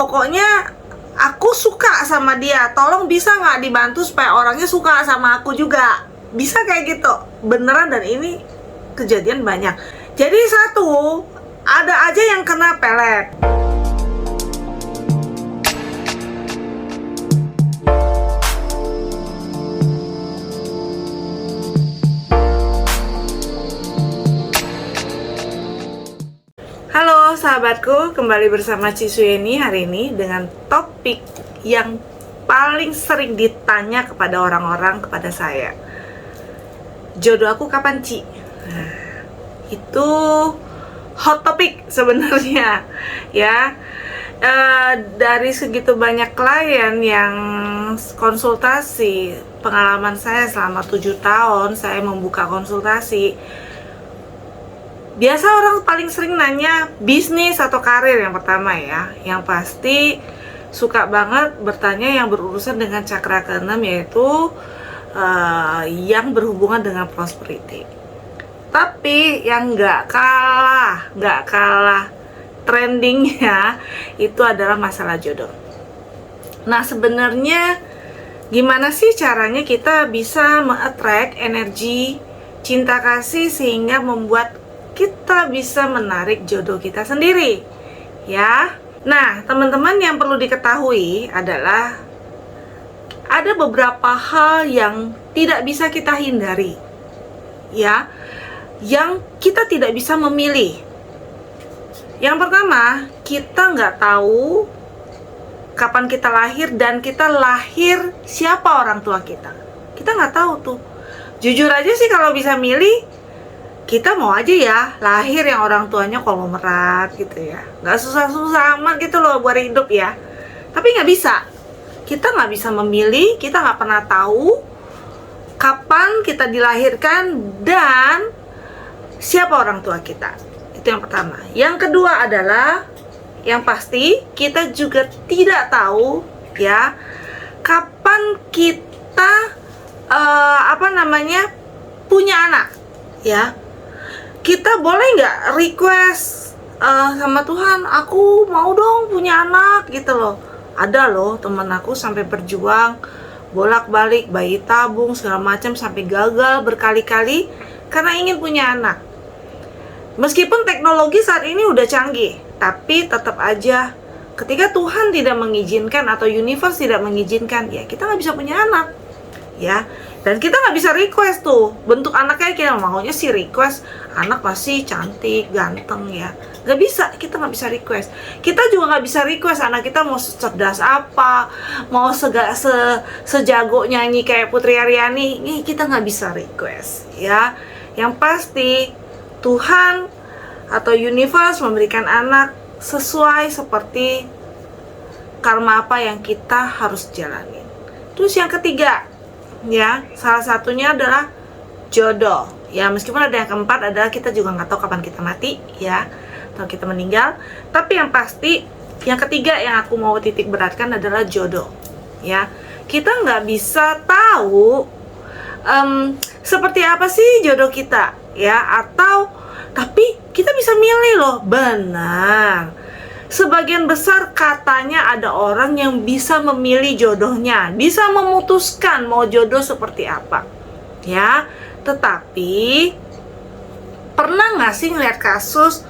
Pokoknya aku suka sama dia, tolong bisa nggak dibantu supaya orangnya suka sama aku juga. Bisa kayak gitu, beneran, dan ini kejadian banyak. Jadi satu, ada aja yang kena pelet. Halo sahabatku, kembali bersama Cisuyeni hari ini dengan topik yang paling sering ditanya kepada orang-orang kepada saya. Jodoh aku kapan, Ci? Nah, itu hot topic sebenarnya ya. Dari segitu banyak klien yang konsultasi, pengalaman saya selama 7 tahun saya membuka konsultasi, biasa orang paling sering nanya bisnis atau karir yang pertama ya. Yang pasti suka banget bertanya yang berurusan dengan cakra keenam, yaitu yang berhubungan dengan prosperity. Tapi yang nggak kalah trendingnya itu adalah masalah jodoh. Nah, sebenarnya gimana sih caranya kita bisa me-attract energi cinta kasih sehingga membuat kita bisa menarik jodoh kita sendiri ya. Nah, teman-teman, yang perlu diketahui adalah ada beberapa hal yang tidak bisa kita hindari ya, yang kita tidak bisa memilih. Yang pertama, kita nggak tahu kapan kita lahir, dan kita lahir siapa orang tua kita nggak tahu tuh. Jujur aja sih, kalau bisa milih, kita mau aja ya lahir yang orang tuanya konglomerat gitu ya, nggak susah-susah amat gitu loh buat hidup ya. Tapi nggak bisa, kita nggak bisa memilih, kita nggak pernah tahu kapan kita dilahirkan dan siapa orang tua kita. Itu yang pertama. Yang kedua adalah, yang pasti kita juga tidak tahu ya kapan kita punya anak ya. Kita boleh nggak request sama Tuhan, aku mau dong punya anak gitu loh. Ada loh temen aku sampai berjuang bolak-balik bayi tabung segala macam sampai gagal berkali-kali karena ingin punya anak. Meskipun teknologi saat ini udah canggih, tapi tetap aja ketika Tuhan tidak mengizinkan atau universe tidak mengizinkan, ya kita nggak bisa punya anak ya. Dan kita nggak bisa request tuh bentuk anaknya, kita maunya sih request anak pasti cantik, ganteng ya. Nggak bisa, kita nggak bisa request. Kita juga nggak bisa request anak kita mau cerdas apa, mau sejago nyanyi kayak Putri Aryani. Ini kita nggak bisa request ya. Yang pasti Tuhan atau universe memberikan anak sesuai seperti karma apa yang kita harus jalanin. Terus yang ketiga ya, salah satunya adalah jodoh ya. Meskipun ada yang keempat adalah kita juga nggak tahu kapan kita mati ya, atau kita meninggal. Tapi yang pasti yang ketiga yang aku mau titik beratkan adalah jodoh ya. Kita nggak bisa tahu seperti apa sih jodoh kita ya, atau tapi kita bisa milih loh. Benar, sebagian besar katanya ada orang yang bisa memilih jodohnya, bisa memutuskan mau jodoh seperti apa ya. Tetapi pernah nggak sih ngeliat kasus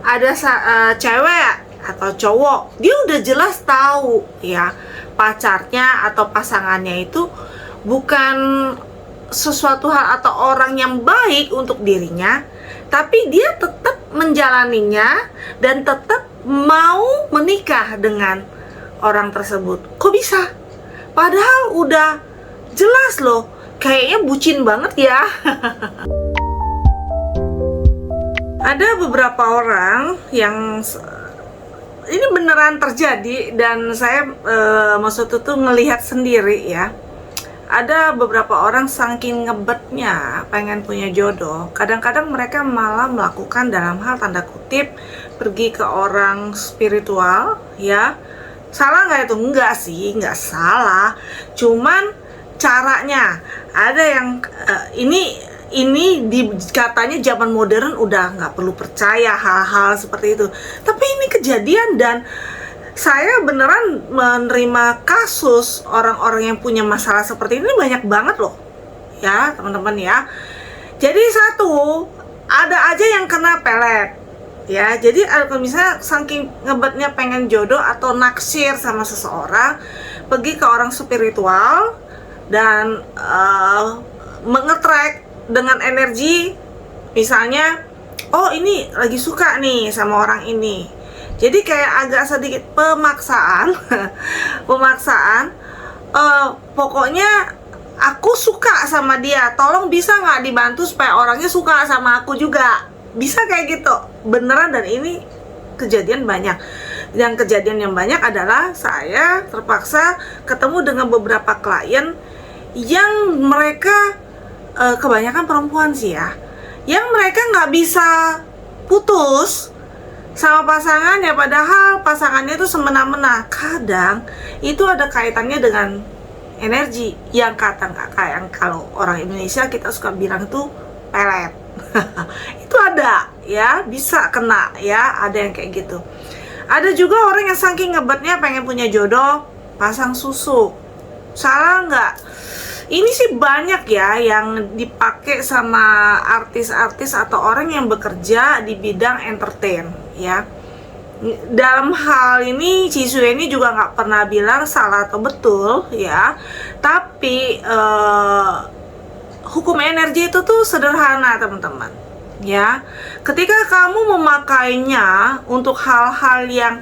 ada cewek atau cowok, dia udah jelas tahu ya pacarnya atau pasangannya itu bukan sesuatu hal atau orang yang baik untuk dirinya, tapi dia tetap menjalaninya dan tetap mau menikah dengan orang tersebut. Kok bisa? Padahal udah jelas loh, kayaknya bucin banget ya. Ada beberapa orang yang ini beneran terjadi, dan saya maksudnya tuh ngelihat sendiri ya. Ada beberapa orang saking ngebetnya pengen punya jodoh, kadang-kadang mereka malah melakukan dalam hal tanda kutip pergi ke orang spiritual ya. Salah nggak itu? Enggak sih, nggak salah. Cuman caranya ada yang ini katanya zaman modern udah nggak perlu percaya hal-hal seperti itu. Tapi ini kejadian, dan saya beneran menerima kasus orang-orang yang punya masalah seperti ini banyak banget loh, ya teman-teman ya. Jadi satu, ada aja yang kena pelet, ya. Jadi kalau misalnya saking ngebetnya pengen jodoh atau naksir sama seseorang, pergi ke orang spiritual dan mengetrack dengan energi, misalnya, oh ini lagi suka nih sama orang ini. Jadi kayak agak sedikit pemaksaan, pemaksaan. Pokoknya aku suka sama dia, tolong bisa nggak dibantu supaya orangnya suka sama aku juga. Bisa kayak gitu, beneran. Dan ini kejadian banyak. Yang kejadian yang banyak adalah saya terpaksa ketemu dengan beberapa klien yang mereka kebanyakan perempuan sih ya, yang mereka nggak bisa putus sama pasangannya, padahal pasangannya itu semena-mena. Kadang itu ada kaitannya dengan energi yang kayak kalau orang Indonesia kita suka bilang itu pelet. Itu ada ya, bisa kena ya, ada yang kayak gitu. Ada juga orang yang saking ngebetnya pengen punya jodoh, pasang susu. Salah nggak? Ini sih banyak ya yang dipakai sama artis-artis atau orang yang bekerja di bidang entertain ya. Dalam hal ini Cisue ini juga nggak pernah bilang salah atau betul ya, tapi hukum energi itu tuh sederhana teman-teman ya. Ketika kamu memakainya untuk hal-hal yang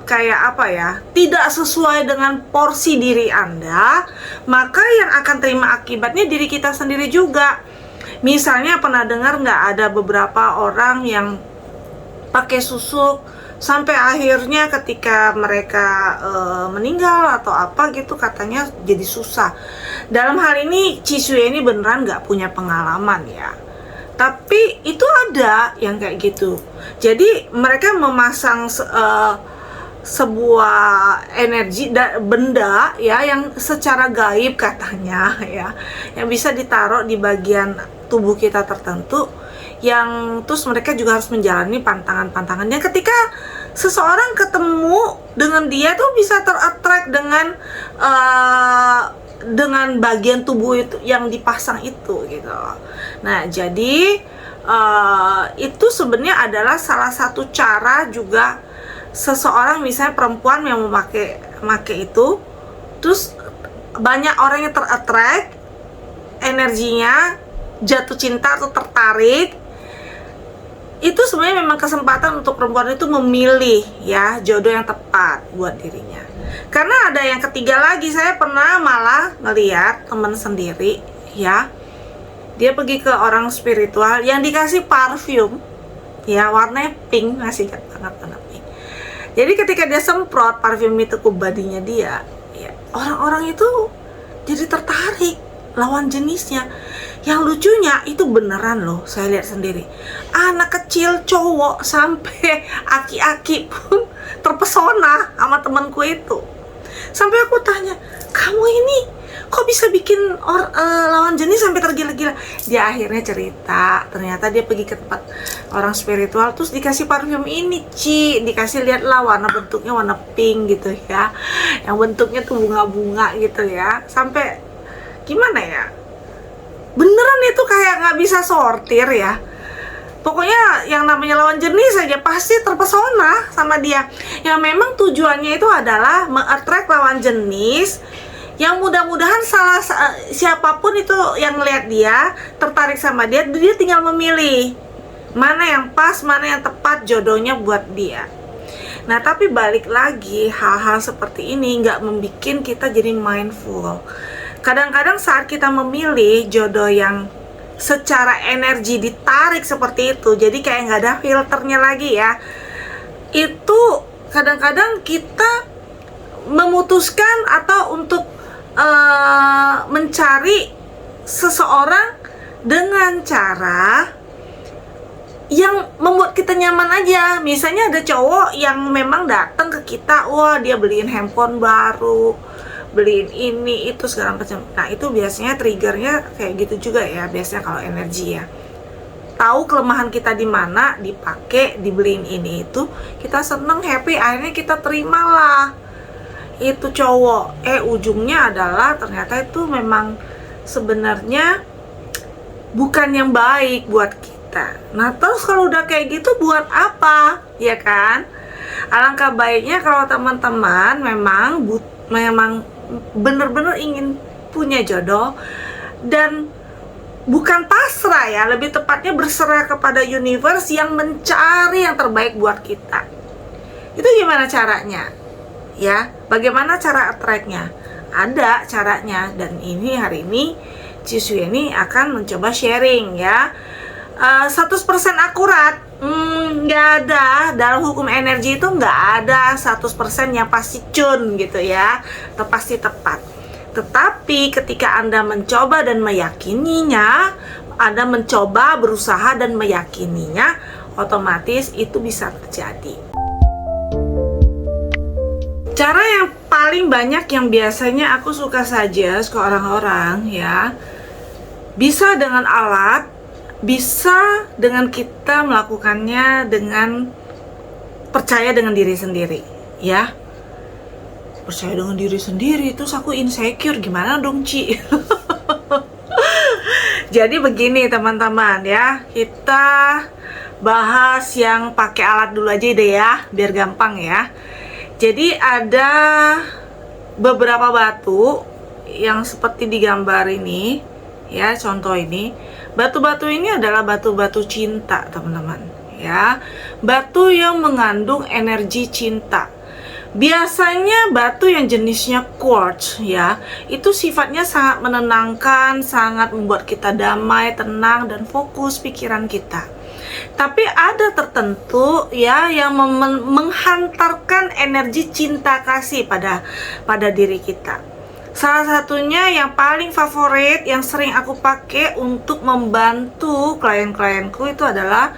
kayak apa ya, tidak sesuai dengan porsi diri Anda, maka yang akan terima akibatnya diri kita sendiri juga. Misalnya pernah dengar nggak, ada beberapa orang yang pakai susuk sampai akhirnya ketika mereka meninggal atau apa gitu, katanya jadi susah. Dalam hal ini Cisue ini beneran nggak punya pengalaman ya, tapi itu ada yang kayak gitu. Jadi mereka memasang sebuah energi benda ya, yang secara gaib katanya ya, yang bisa ditaruh di bagian tubuh kita tertentu, yang terus mereka juga harus menjalani pantangan-pantangan. Dan ketika seseorang ketemu dengan dia tuh bisa ter-attract dengan bagian tubuh itu yang dipasang itu gitu. Nah, jadi itu sebenarnya adalah salah satu cara juga seseorang, misalnya perempuan yang memakai itu, terus banyak orang yang ter-attract energinya, jatuh cinta atau tertarik. Itu sebenarnya memang kesempatan untuk perempuan itu memilih ya jodoh yang tepat buat dirinya. Karena ada yang ketiga lagi, saya pernah malah ngeliat temen sendiri ya, dia pergi ke orang spiritual yang dikasih parfum ya, warnanya pink, masih ingat banget warna pink. Jadi ketika dia semprot parfum itu ke badinya dia ya, orang-orang itu jadi tertarik, lawan jenisnya. Yang lucunya itu beneran loh, saya lihat sendiri. Anak kecil, cowok, sampai aki-aki pun terpesona sama temanku itu. Sampai aku tanya, kamu ini kok bisa bikin lawan jenis sampai tergila-gila? Dia akhirnya cerita, ternyata dia pergi ke tempat orang spiritual, terus dikasih parfum ini, dikasih lihat lah, warna bentuknya warna pink gitu ya, yang bentuknya tuh bunga-bunga gitu ya. Sampai gimana ya, beneran itu kayak nggak bisa sortir ya. Pokoknya yang namanya lawan jenis saja pasti terpesona sama dia. Yang memang tujuannya itu adalah me-attract lawan jenis, yang mudah-mudahan siapapun itu yang ngeliat dia, tertarik sama dia, dia tinggal memilih mana yang pas, mana yang tepat jodohnya buat dia. Nah, tapi balik lagi, hal-hal seperti ini nggak membuat kita jadi mindful. Kadang-kadang saat kita memilih jodoh yang secara energi ditarik seperti itu, jadi kayak nggak ada filternya lagi ya, itu kadang-kadang kita memutuskan atau untuk mencari seseorang dengan cara yang membuat kita nyaman aja. Misalnya ada cowok yang memang datang ke kita, wah dia beliin handphone baru, beliin ini itu segala macam. Nah, itu biasanya triggernya kayak gitu juga ya, biasanya kalau energi ya. tahu kelemahan kita di mana, dipakai, dibeliin ini itu, kita seneng, happy, akhirnya kita terimalah itu cowok. Ujungnya adalah ternyata itu memang sebenarnya bukan yang baik buat kita. Nah, terus kalau udah kayak gitu buat apa? Ya kan? Alangkah baiknya kalau teman-teman memang bener-bener ingin punya jodoh, dan bukan pasrah ya, lebih tepatnya berserah kepada universe yang mencari yang terbaik buat kita. Itu gimana caranya? Ya, bagaimana cara attract-nya? Ada caranya, dan ini hari ini Cisu ini akan mencoba sharing ya. 100% akurat, nggak ada. Dalam hukum energi itu nggak ada 100% yang pasti cun gitu ya, atau pasti tepat. Tetapi ketika Anda mencoba dan meyakininya, Anda mencoba, berusaha dan meyakininya, otomatis itu bisa terjadi. Cara yang paling banyak yang biasanya aku suka saja ke orang-orang ya, bisa dengan alat, bisa dengan kita melakukannya dengan percaya dengan diri sendiri ya. Percaya dengan diri sendiri, terus aku insecure, gimana dong Ci? Jadi begini teman-teman ya, kita bahas yang pakai alat dulu aja deh ya, biar gampang ya. Jadi ada beberapa batu yang seperti di gambar ini ya, contoh ini. Batu-batu ini adalah batu-batu cinta teman-teman ya, batu yang mengandung energi cinta. Biasanya batu yang jenisnya quartz ya, itu sifatnya sangat menenangkan, sangat membuat kita damai, tenang, dan fokus pikiran kita. Tapi ada tertentu ya yang menghantarkan energi cinta kasih pada diri kita. Salah satunya yang paling favorit, yang sering aku pakai untuk membantu klien-klienku itu adalah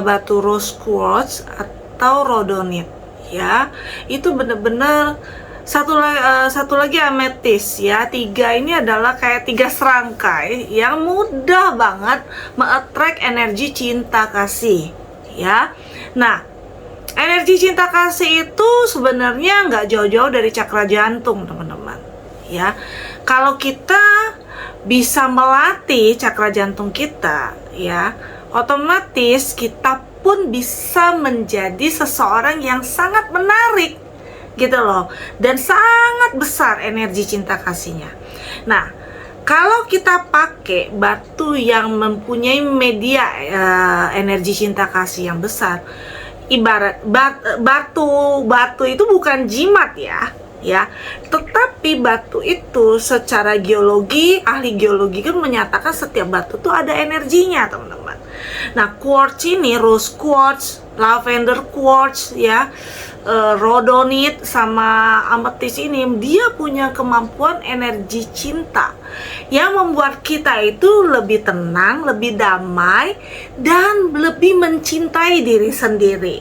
batu rose quartz atau rhodonite ya. Itu bener-bener satu lagi ametis ya. 3 ini adalah kayak 3 serangkai yang mudah banget me-attract energi cinta kasih ya. Nah, energi cinta kasih itu sebenarnya nggak jauh-jauh dari cakra jantung teman-teman ya. Kalau kita bisa melatih cakra jantung kita ya, otomatis kita pun bisa menjadi seseorang yang sangat menarik gitu loh, dan sangat besar energi cinta kasihnya. Nah, kalau kita pakai batu yang mempunyai media energi cinta kasih yang besar, ibarat batu itu bukan jimat ya, tetapi batu itu secara geologi, ahli geologi kan menyatakan setiap batu tuh ada energinya teman-teman. Nah, quartz ini, rose quartz, lavender quartz ya, rhodonite sama ametis ini, dia punya kemampuan energi cinta yang membuat kita itu lebih tenang, lebih damai, dan lebih mencintai diri sendiri.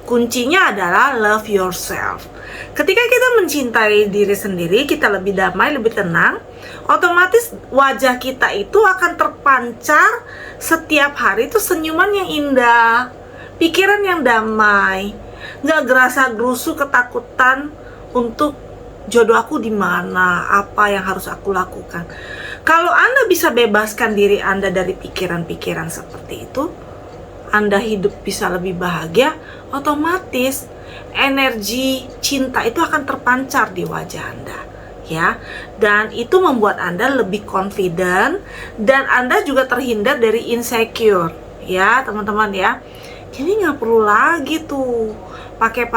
Kuncinya adalah love yourself. Ketika kita mencintai diri sendiri, kita lebih damai, lebih tenang, otomatis wajah kita itu akan terpancar setiap hari itu senyuman yang indah, pikiran yang damai, nggak gerasa gerusu ketakutan untuk jodoh aku di mana, apa yang harus aku lakukan. Kalau Anda bisa bebaskan diri Anda dari pikiran-pikiran seperti itu, Anda hidup bisa lebih bahagia, otomatis energi cinta itu akan terpancar di wajah Anda ya, dan itu membuat Anda lebih confident, dan Anda juga terhindar dari insecure ya teman-teman ya. Jadi nggak perlu lagi tuh pakai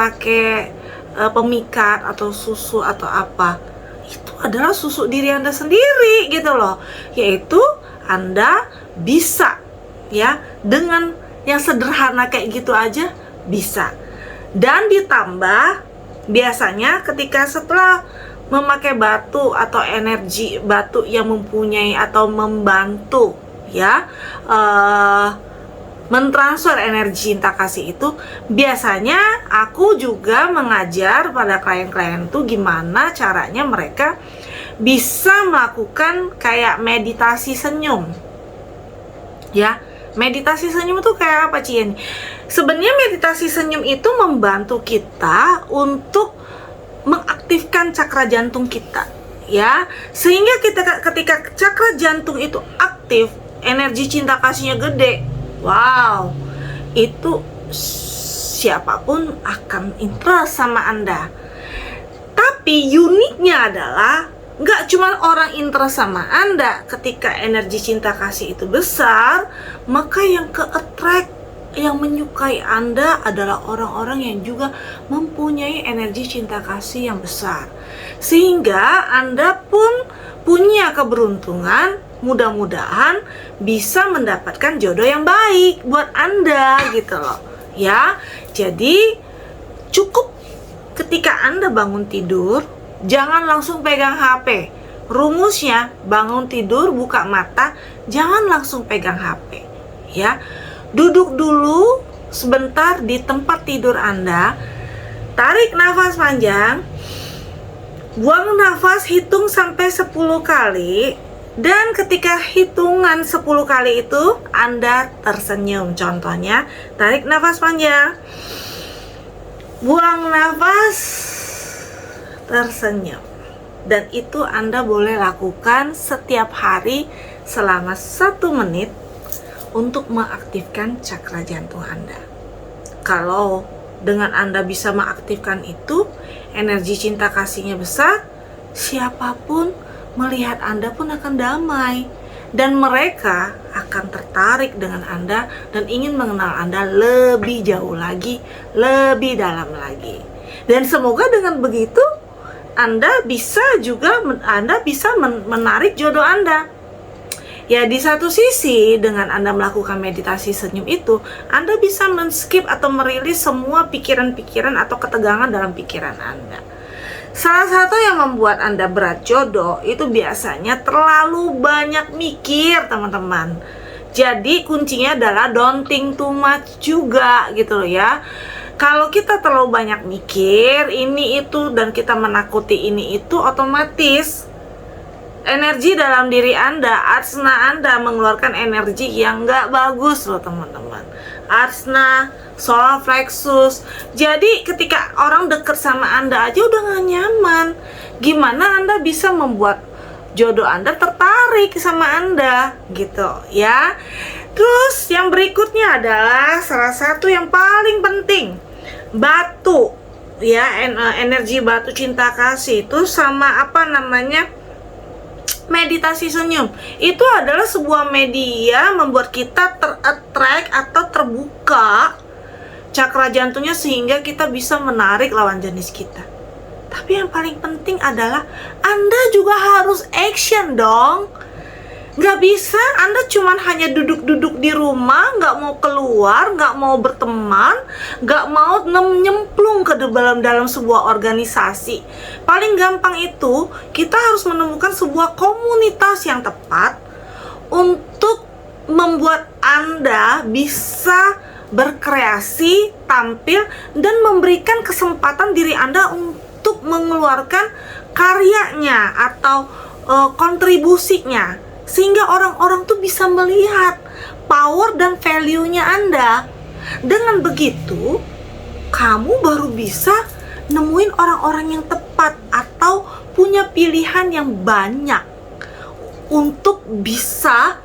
pemikat atau susu atau apa. Itu adalah susu diri Anda sendiri gitu loh, yaitu Anda bisa ya dengan yang sederhana kayak gitu aja bisa. Dan ditambah biasanya ketika setelah memakai batu atau energi batu yang mempunyai atau membantu ya mentransfer energi cinta kasih itu, biasanya aku juga mengajar pada klien-klien tuh gimana caranya mereka bisa melakukan kayak meditasi senyum ya. Meditasi senyum itu kayak apa, Cien? Sebenarnya meditasi senyum itu membantu kita untuk mengaktifkan cakra jantung kita, ya. Sehingga kita ketika cakra jantung itu aktif, energi cinta kasihnya gede. Wow, itu siapapun akan interest sama Anda. Tapi uniknya adalah nggak cuma orang interest sama Anda. Ketika energi cinta kasih itu besar, maka yang ke-attract, yang menyukai Anda adalah orang-orang yang juga mempunyai energi cinta kasih yang besar. Sehingga Anda pun punya keberuntungan, mudah-mudahan bisa mendapatkan jodoh yang baik buat Anda gitu loh. Ya, jadi cukup ketika Anda bangun tidur, jangan langsung pegang HP. Rumusnya, bangun tidur, buka mata, jangan langsung pegang HP. Ya, duduk dulu sebentar di tempat tidur Anda, tarik nafas panjang, buang nafas, hitung sampai 10 kali, dan ketika hitungan 10 kali itu Anda tersenyum. Contohnya, tarik nafas panjang, buang nafas, tersenyum. Dan itu Anda boleh lakukan setiap hari selama 1 menit untuk mengaktifkan cakra jantung Anda. Kalau dengan Anda bisa mengaktifkan itu, energi cinta kasihnya besar, siapapun melihat Anda pun akan damai. Dan mereka akan tertarik dengan Anda dan ingin mengenal Anda lebih jauh lagi, lebih dalam lagi. Dan semoga dengan begitu, Anda bisa menarik jodoh Anda. Ya, di satu sisi dengan Anda melakukan meditasi senyum itu, Anda bisa men-skip atau merilis semua pikiran-pikiran atau ketegangan dalam pikiran Anda. Salah satu yang membuat Anda berat jodoh itu biasanya terlalu banyak mikir, teman-teman. Jadi kuncinya adalah don't think too much juga gitu loh ya. Kalau kita terlalu banyak mikir ini itu dan kita menakuti ini itu, otomatis energi dalam diri Anda, arsana Anda mengeluarkan energi yang nggak bagus loh teman-teman. Arsana, solar plexus. Jadi ketika orang deket sama Anda aja udah nggak nyaman, gimana Anda bisa membuat jodoh Anda tertarik sama Anda gitu ya. Terus yang berikutnya adalah salah satu yang paling penting, batu ya, energi batu cinta kasih itu sama meditasi senyum. Itu adalah sebuah media membuat kita ter-attract atau terbuka cakra jantungnya sehingga kita bisa menarik lawan jenis kita. Tapi yang paling penting adalah Anda juga harus action dong. Gak bisa Anda cuman hanya duduk-duduk di rumah, gak mau keluar, gak mau berteman, gak mau nyemplung ke dalam sebuah organisasi. Paling gampang itu kita harus menemukan sebuah komunitas yang tepat untuk membuat Anda bisa berkreasi, tampil, dan memberikan kesempatan diri Anda untuk mengeluarkan karyanya atau kontribusinya. Sehingga orang-orang tuh bisa melihat power dan value-nya Anda. Dengan begitu, kamu baru bisa nemuin orang-orang yang tepat atau punya pilihan yang banyak untuk bisa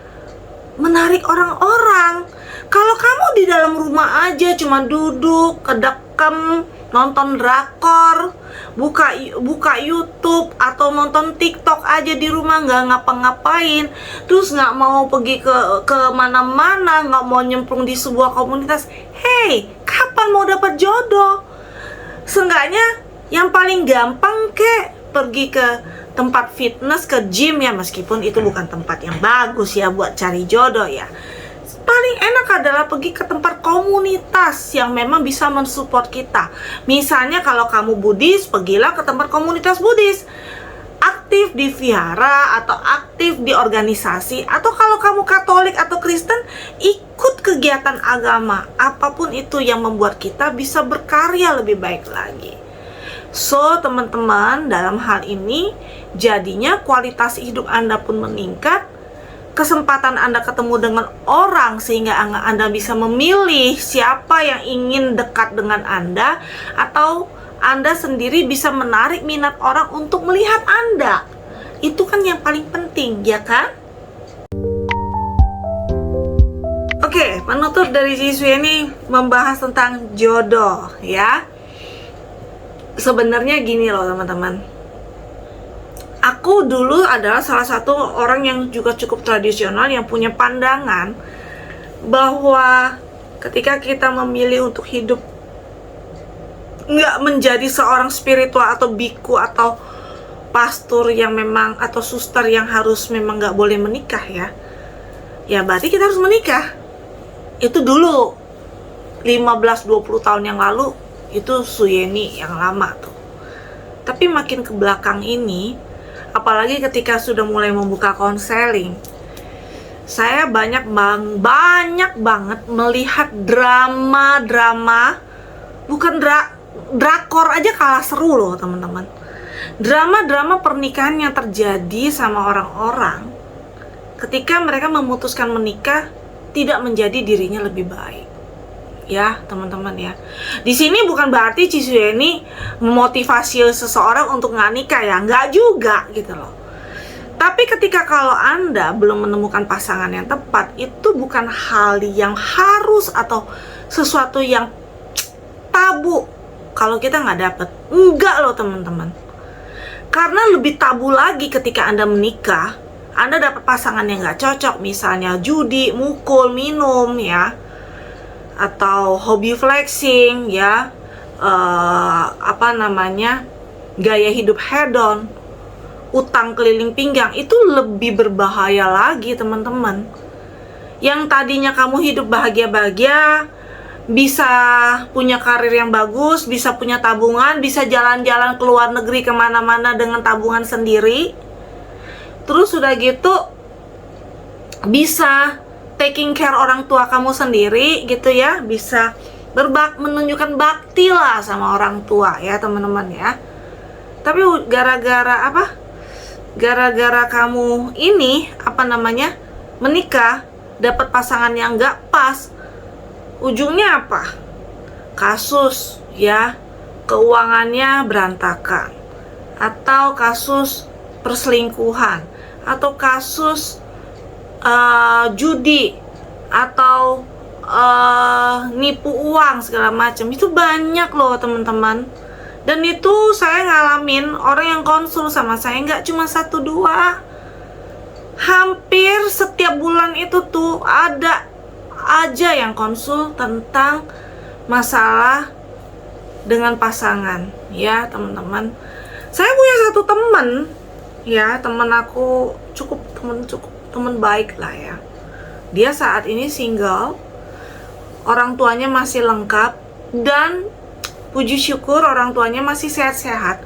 menarik orang-orang. Kalau kamu di dalam rumah aja cuma duduk, kedekem, nonton drakor, buka YouTube atau nonton TikTok aja di rumah, nggak ngapa-ngapain, terus nggak mau pergi ke mana-mana, nggak mau nyemplung di sebuah komunitas, hey, kapan mau dapat jodoh? Seenggaknya yang paling gampang pergi ke tempat fitness, ke gym ya, meskipun itu bukan tempat yang bagus ya buat cari jodoh ya. Paling enak adalah pergi ke tempat komunitas yang memang bisa mensupport kita. Misalnya kalau kamu Buddhis, pergilah ke tempat komunitas Buddhis. Aktif di vihara atau aktif di organisasi. Atau kalau kamu Katolik atau Kristen, ikut kegiatan agama. Apapun itu yang membuat kita bisa berkarya lebih baik lagi. So, teman-teman, dalam hal ini jadinya kualitas hidup Anda pun meningkat. kesempatan Anda ketemu dengan orang sehingga Anda bisa memilih siapa yang ingin dekat dengan Anda, atau Anda sendiri bisa menarik minat orang untuk melihat Anda. Itu kan yang paling penting, ya kan? Oke, penutup dari siswa ini membahas tentang jodoh, ya. Sebenarnya gini loh teman-teman, aku dulu adalah salah satu orang yang juga cukup tradisional, yang punya pandangan bahwa ketika kita memilih untuk hidup nggak menjadi seorang spiritual atau biku atau pastor yang memang, atau suster yang harus memang nggak boleh menikah, ya berarti kita harus menikah. Itu dulu 15-20 tahun yang lalu, itu Suyeni yang lama tuh. Tapi makin ke belakang ini, apalagi ketika sudah mulai membuka konseling, saya banyak banget melihat drama, bukan drakor aja kalah seru loh teman-teman. Drama pernikahan yang terjadi sama orang-orang ketika mereka memutuskan menikah tidak menjadi dirinya lebih baik. Ya teman-teman ya, di sini bukan berarti Cisuyeni memotivasi seseorang untuk nggak nikah ya, nggak juga gitu loh. Tapi ketika kalau Anda belum menemukan pasangan yang tepat, itu bukan hal yang harus atau sesuatu yang tabu kalau kita nggak dapet. Enggak loh teman-teman, karena lebih tabu lagi ketika Anda menikah, Anda dapat pasangan yang nggak cocok, misalnya judi, mukul, minum ya, atau hobi flexing ya, gaya hidup hedon, utang keliling pinggang. Itu lebih berbahaya lagi teman-teman. Yang tadinya kamu hidup bahagia-bahagia, bisa punya karir yang bagus, bisa punya tabungan, bisa jalan-jalan ke luar negeri kemana-mana dengan tabungan sendiri, terus udah gitu bisa taking care orang tua kamu sendiri gitu ya, bisa menunjukkan bakti lah sama orang tua ya teman-teman ya. Tapi gara-gara apa? Gara-gara kamu ini menikah, dapat pasangan yang nggak pas, ujungnya apa? Kasus ya, keuangannya berantakan, atau kasus perselingkuhan, atau kasus judi, atau nipu uang segala macam. Itu banyak loh teman-teman. Dan itu saya ngalamin, orang yang konsul sama saya nggak cuma 1-2, hampir setiap bulan itu tuh ada aja yang konsul tentang masalah dengan pasangan ya teman-teman. Saya punya satu teman ya, teman aku cukup teman baik lah ya. Dia saat ini single, orang tuanya masih lengkap, dan puji syukur orang tuanya masih sehat-sehat.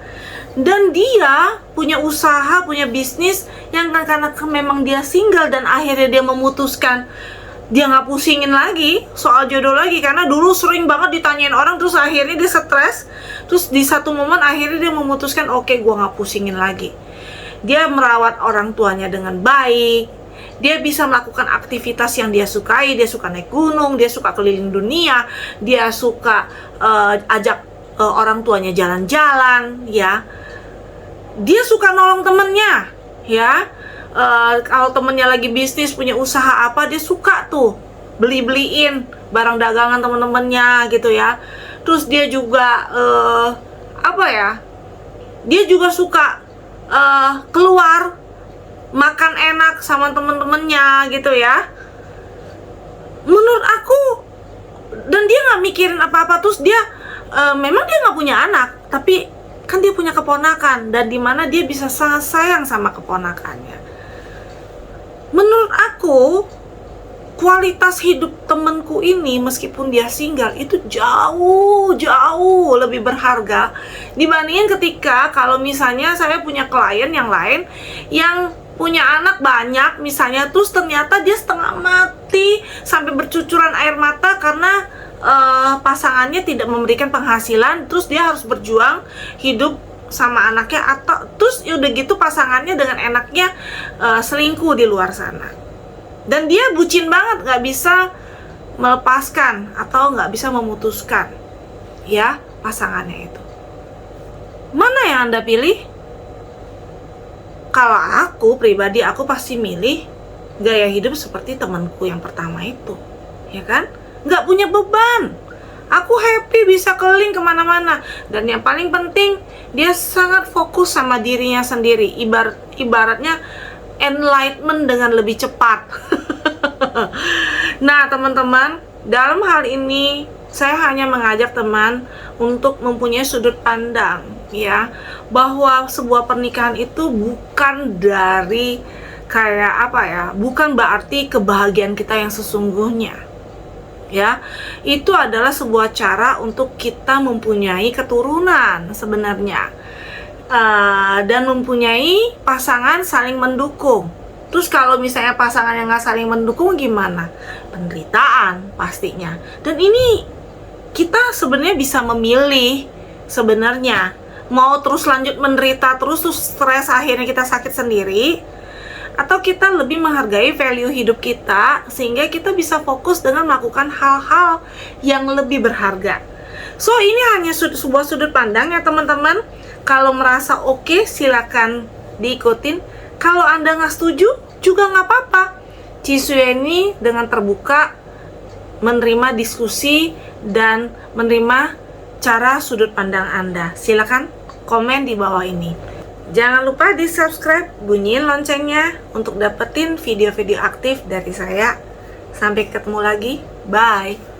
Dan dia punya usaha, punya bisnis yang karena memang dia single, dan akhirnya dia memutuskan dia nggak pusingin lagi soal jodoh lagi, karena dulu sering banget ditanyain orang, terus akhirnya dia stres, terus di satu momen akhirnya dia memutuskan oke, gue nggak pusingin lagi. Dia merawat orang tuanya dengan baik, dia bisa melakukan aktivitas yang dia sukai, dia suka naik gunung, dia suka keliling dunia, dia suka ajak orang tuanya jalan-jalan ya, dia suka nolong temennya ya. Kalau temennya lagi bisnis, punya usaha apa, dia suka tuh beliin barang dagangan temen-temennya gitu ya. Terus dia juga dia juga suka keluar makan enak sama temen-temennya gitu ya. Menurut aku, dan dia nggak mikirin apa-apa. Terus dia memang dia nggak punya anak, tapi kan dia punya keponakan, dan dimana dia bisa sangat sayang sama keponakannya. Menurut aku, kualitas hidup temenku ini meskipun dia single itu jauh lebih berharga dibandingin ketika kalau misalnya saya punya klien yang lain yang punya anak banyak misalnya, terus ternyata dia setengah mati sampai bercucuran air mata karena pasangannya tidak memberikan penghasilan, terus dia harus berjuang hidup sama anaknya, atau terus udah gitu pasangannya dengan enaknya selingkuh di luar sana. Dan dia bucin banget, nggak bisa melepaskan atau nggak bisa memutuskan ya pasangannya itu. Mana yang Anda pilih? Kalau aku pribadi, aku pasti milih gaya hidup seperti temanku yang pertama itu, ya kan? Nggak punya beban. Aku happy bisa keliling kemana-mana. Dan yang paling penting, dia sangat fokus sama dirinya sendiri. Ibaratnya enlightenment dengan lebih cepat. Nah, teman-teman, dalam hal ini saya hanya mengajak teman untuk mempunyai sudut pandang, ya, bahwa sebuah pernikahan itu bukan dari kayak apa ya, bukan berarti kebahagiaan kita yang sesungguhnya. Ya, itu adalah sebuah cara untuk kita mempunyai keturunan sebenarnya, dan mempunyai pasangan saling mendukung. Terus kalau misalnya pasangan yang nggak saling mendukung gimana? Penderitaan pastinya. Dan ini kita sebenarnya bisa memilih sebenarnya mau terus lanjut menderita terus stres, akhirnya kita sakit sendiri, atau kita lebih menghargai value hidup kita sehingga kita bisa fokus dengan melakukan hal-hal yang lebih berharga. So, ini hanya sebuah sudut pandang ya teman-teman. Kalau merasa oke, silakan diikutin. Kalau Anda nggak setuju, juga nggak apa-apa. Cisue ini dengan terbuka menerima diskusi dan menerima cara sudut pandang Anda. Silakan komen di bawah ini. Jangan lupa di subscribe, bunyiin loncengnya untuk dapetin video-video aktif dari saya. Sampai ketemu lagi, bye.